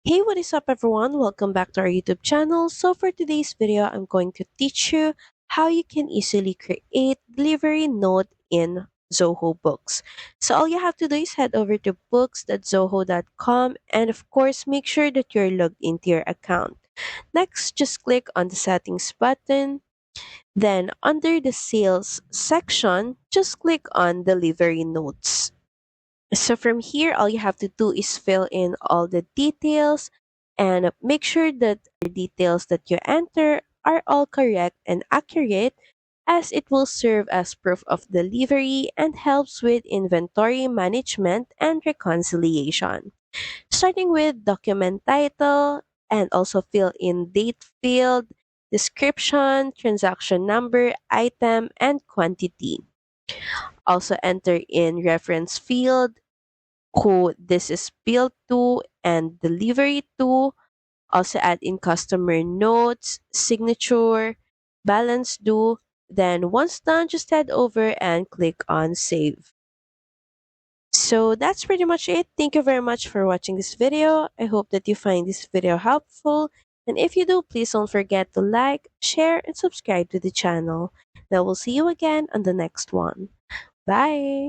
Hey, what is up everyone? Welcome back to our YouTube channel. So for today's video, I'm going to teach you how you can easily create delivery note in Zoho Books. So all you have to do is head over to books.zoho.com and of course make sure that you're logged into your account. Next, just click on the settings button. Then under the sales section, just click on delivery notes. So from here, all you have to do is fill in all the details and make sure that the details that you enter are all correct and accurate as it will serve as proof of delivery and helps with inventory management and reconciliation. Starting with document title and also fill in date field, description, transaction number, item, and quantity. Also enter in reference field who this is billed to and delivery to. Also add in customer notes, signature, balance due. Then once done, just head over and click on save. So that's pretty much it. Thank you very much for watching this video. I hope that you find this video helpful. And if you do, please don't forget to like, share, and subscribe to the channel. Now we'll see you again on the next one. Bye!